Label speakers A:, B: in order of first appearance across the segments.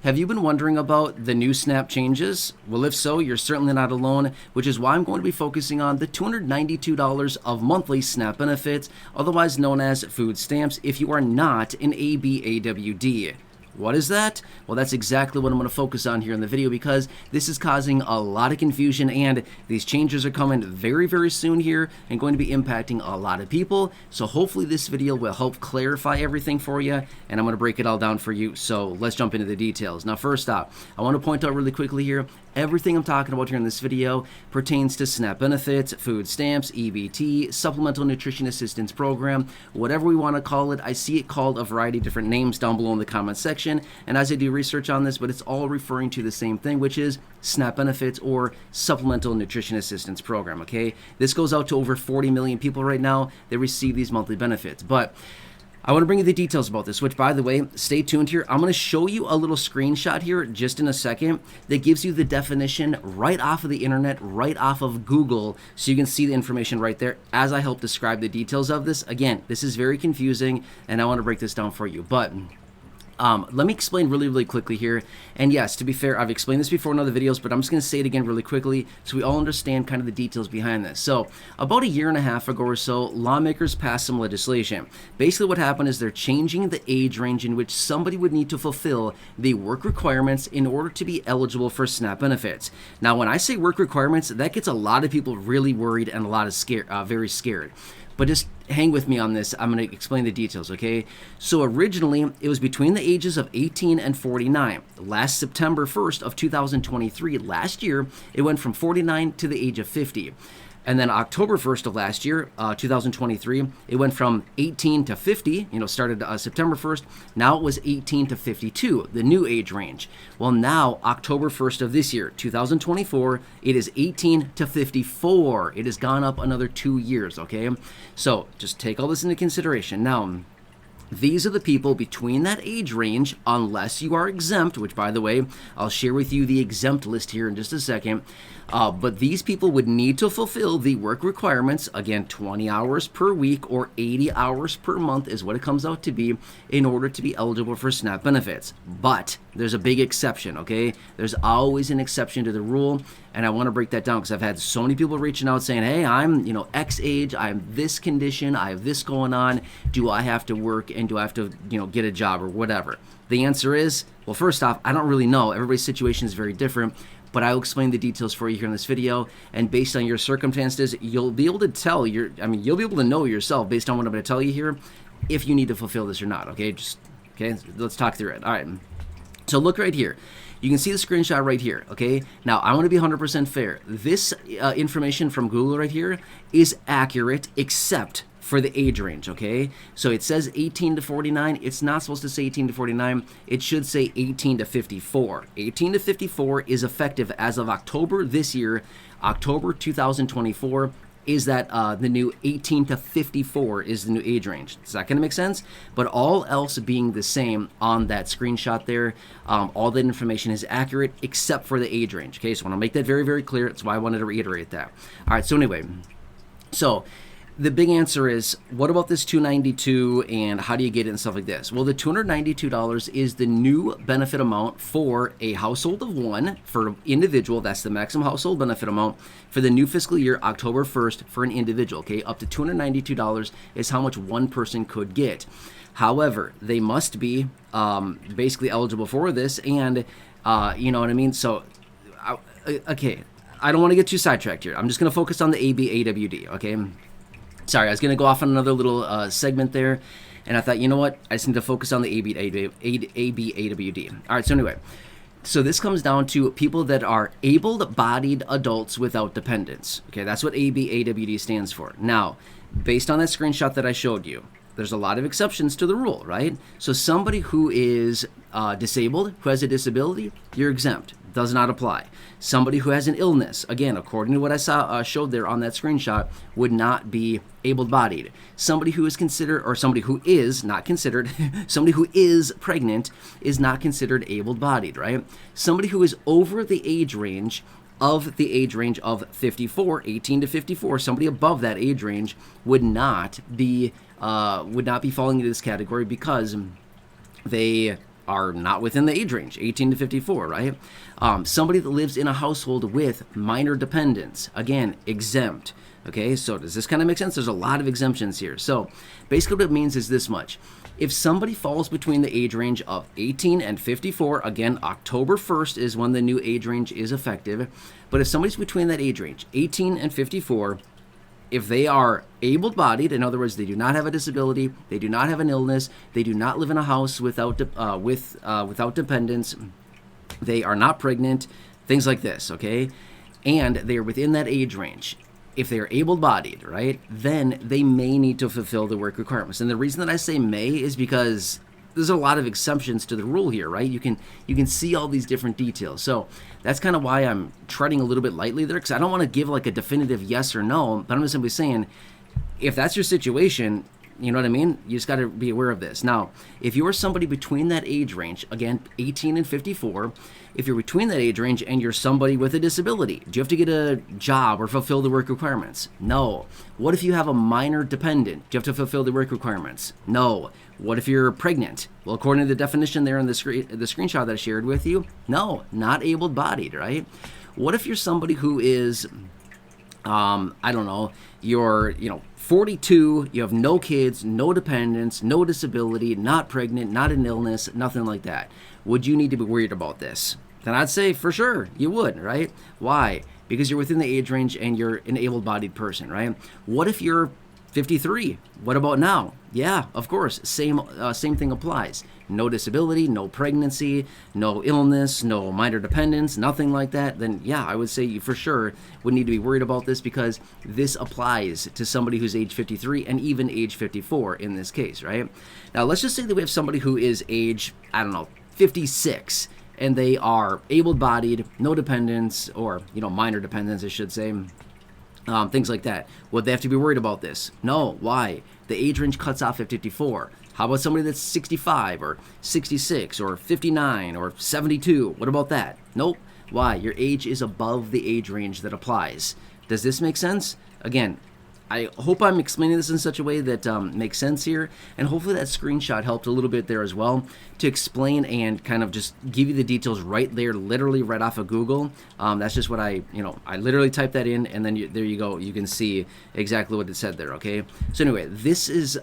A: Have you been wondering about the new SNAP changes? Well, if so, you're certainly not alone, which is why I'm going to be focusing on the $292 of monthly SNAP benefits, otherwise known as food stamps, if you are not an ABAWD. What is that? Well, that's exactly what I'm going to focus on here in the video because this is causing a lot of confusion and these changes are coming very, very soon here and going to be impacting a lot of people. So hopefully this video will help clarify everything for you and I'm going to break it all down for you. So let's jump into the details. Now, first off, I want to point out really quickly here, everything I'm talking about here in this video pertains to SNAP benefits, food stamps, EBT, Supplemental Nutrition Assistance Program, whatever we want to call it. I see it called a variety of different names down below in the comment section. And as I do research on this, but it's all referring to the same thing, which is SNAP benefits or Supplemental Nutrition Assistance Program, okay? This goes out to over 40 million people right now that receive these monthly benefits. But I want to bring you the details about this, which, by the way, stay tuned here. I'm going to show you a little screenshot here just in a second that gives you the definition right off of the internet, right off of Google, so you can see the information right there as I help describe the details of this. Again, this is very confusing, and I want to break this down for you. But let me explain really quickly here. And yes, to be fair, I've explained this before in other videos, but I'm just going to say it again really quickly so we all understand kind of the details behind this. So about a year and a half ago or so, lawmakers passed some legislation. Basically what happened is they're changing the age range in which somebody would need to fulfill the work requirements in order to be eligible for SNAP benefits. Now, when I say work requirements, that gets a lot of people really worried and a lot of very scared. But just hang with me on this. I'm going to explain the details, okay? So originally, it was between the ages of 18 and 49. Last September 1st of 2023, last year, it went from 49 to the age of 50. And then October 1st of last year, 2023, it went from 18 to 50, started September 1st. Now it was 18 to 52, the new age range. Well, now, October 1st of this year, 2024, it is 18 to 54. It has gone up another 2 years, okay? So just take all this into consideration. Now, these are the people between that age range, unless you are exempt, which, by the way, I'll share with you the exempt list here in just a second. But these people would need to fulfill the work requirements, again, 20 hours per week or 80 hours per month is what it comes out to be in order to be eligible for SNAP benefits. But there's a big exception, okay? There's always an exception to the rule, and I want to break that down because I've had so many people reaching out saying, hey, I'm, X age, I'm this condition, I have this going on, do I have to work and do I have to, get a job or whatever? The answer is, well, first off, I don't really know. Everybody's situation is very different. But I'll explain the details for you here in this video, and based on your circumstances, you'll be able to tell you'll be able to know yourself based on what I'm going to tell you here, if you need to fulfill this or not. Okay, let's talk through it. All right. So look right here. You can see the screenshot right here. Okay. Now I want to be 100% fair. This information from Google right here is accurate, except for the age range, okay? So it says 18 to 49. It's not supposed to say 18 to 49. It should say 18 to 54. 18 to 54 is effective as of October this year. October 2024 is that the new 18 to 54 is the new age range. Is that going to make sense? But all else being the same on that screenshot there, all that information is accurate except for the age range, okay? So I want to make that very clear. That's why I wanted to reiterate that. All right, so anyway, the big answer is, what about this $292 and how do you get it and stuff like this? Well, the $292 is the new benefit amount for a household of one, for individual. That's the maximum household benefit amount for the new fiscal year, October 1st, for an individual, okay? Up to $292 is how much one person could get. However, they must be basically eligible for this, and you know what I mean? So, okay, I don't want to get too sidetracked here. I'm just going to focus on the ABAWD, okay? Sorry, I was going to go off on another little segment there, and I thought, you know what? I just need to focus on the ABAWD. All right, so anyway, so this comes down to people that are able-bodied adults without dependents. Okay, that's what ABAWD stands for. Now, based on that screenshot that I showed you, there's a lot of exceptions to the rule, right? So somebody who is disabled, who has a disability, you're exempt. Does not apply. Somebody who has an illness, again, according to what I showed there on that screenshot, would not be able-bodied. Somebody who is considered, or somebody who is not considered, somebody who is pregnant is not considered able-bodied, right? Somebody who is over the age range of 54, 18 to 54, somebody above that age range would not be falling into this category because they are not within the age range, 18 to 54, right? Somebody that lives in a household with minor dependents, again, exempt. Okay, so does this kind of make sense? There's a lot of exemptions here. So basically what it means is this much. If somebody falls between the age range of 18 and 54, again, October 1st is when the new age range is effective. But if somebody's between that age range, 18 and 54, if they are able-bodied, in other words, they do not have a disability, they do not have an illness, they do not live in a house without dependents, they are not pregnant, things like this, okay? And they are within that age range. If they are able-bodied, right, then they may need to fulfill the work requirements. And the reason that I say may is because there's a lot of exceptions to the rule here, right? You can see all these different details. So that's kind of why I'm treading a little bit lightly there, because I don't want to give like a definitive yes or no, but I'm just simply saying, if that's your situation, you know what I mean? You just got to be aware of this. Now, if you are somebody between that age range, again, 18 and 54, if you're between that age range and you're somebody with a disability, do you have to get a job or fulfill the work requirements? No. What if you have a minor dependent? Do you have to fulfill the work requirements? No. What if you're pregnant? Well, according to the definition there in the screenshot that I shared with you, no, not able-bodied, right? What if you're somebody who is, I don't know, you're, 42, you have no kids, no dependents, no disability, not pregnant, not an illness, nothing like that. Would you need to be worried about this? Then I'd say for sure you would, right? Why? Because you're within the age range and you're an able-bodied person, right? What if you're 53? What about now? Yeah, of course, same thing applies. No disability, no pregnancy, no illness, no minor dependence, nothing like that. Then yeah, I would say you for sure would need to be worried about this, because this applies to somebody who's age 53 and even age 54 in this case, right? Now let's just say that we have somebody who is age, 56, and they are able-bodied, no dependents, or minor dependents, I should say. Things like that. Would they have to be worried about this? No. Why? The age range cuts off at 54. How about somebody that's 65 or 66 or 59 or 72? What about that? Nope. Why? Your age is above the age range that applies. Does this make sense? Again, I hope I'm explaining this in such a way that makes sense here, and hopefully that screenshot helped a little bit there as well to explain and kind of just give you the details right there, literally right off of Google. That's just what I literally typed that in, and then there you go. You can see exactly what it said there, okay? So anyway, this is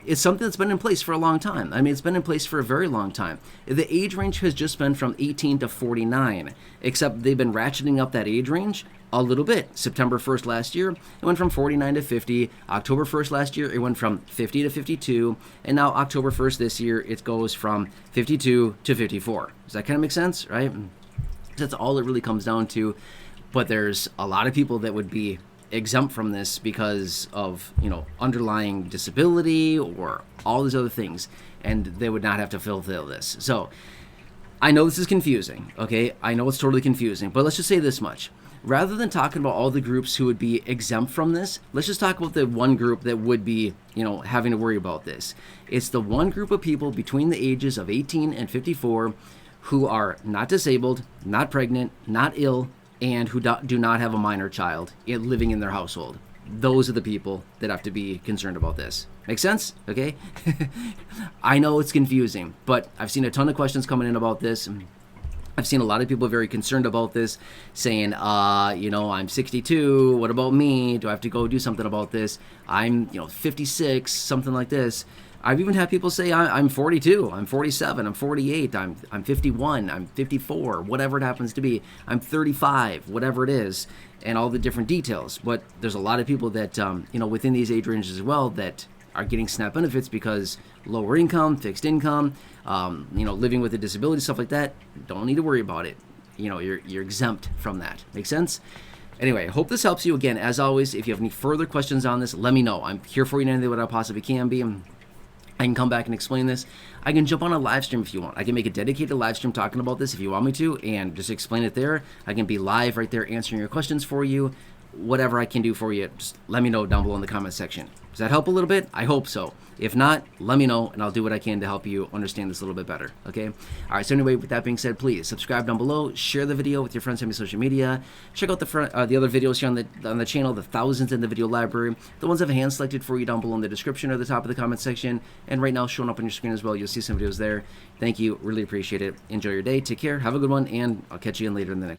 A: it's something that's been in place for a long time. I mean, it's been in place for a very long time. The age range has just been from 18 to 49, except they've been ratcheting up that age range a little bit. September 1st last year, it went from 49 to 50. October 1st last year, it went from 50 to 52. And now October 1st this year, it goes from 52 to 54. Does that kind of make sense, right? That's all it really comes down to. But there's a lot of people that would be exempt from this because of, underlying disability or all these other things, and they would not have to fulfill this. So I know this is confusing, okay? I know it's totally confusing, but let's just say this much. Rather than talking about all the groups who would be exempt from this, let's just talk about the one group that would be, having to worry about this. It's the one group of people between the ages of 18 and 54 who are not disabled, not pregnant, not ill, and who do not have a minor child living in their household. Those are the people that have to be concerned about this. Make sense? Okay? I know it's confusing, but I've seen a ton of questions coming in about this. I've seen a lot of people very concerned about this, saying, I'm 62, what about me? Do I have to go do something about this? I'm, 56, something like this. I've even had people say, I'm 42, I'm 47, I'm 48, I'm 51, I'm 54, whatever it happens to be. I'm 35, whatever it is, and all the different details. But there's a lot of people that, within these age ranges as well that are getting SNAP benefits because lower income, fixed income, living with a disability, stuff like that. Don't need to worry about it. You're exempt from that. Make sense? Anyway, I hope this helps you. Again, as always, if you have any further questions on this, let me know. I'm here for you in any way that I possibly can be. I can come back and explain this. I can jump on a live stream if you want. I can make a dedicated live stream talking about this if you want me to, and just explain it there. I can be live right there answering your questions for you. whatever I can do for you, just let me know down below in the comment section. Does that help a little bit? I hope so. If not, let me know, and I'll do what I can to help you understand this a little bit better, okay? All right, so anyway, with that being said, please subscribe down below, share the video with your friends on social media, check out the other videos here on the channel, the thousands in the video library, the ones I've hand-selected for you down below in the description or the top of the comment section, and right now showing up on your screen as well. You'll see some videos there. Thank you, really appreciate it. Enjoy your day, take care, have a good one, and I'll catch you in later in the next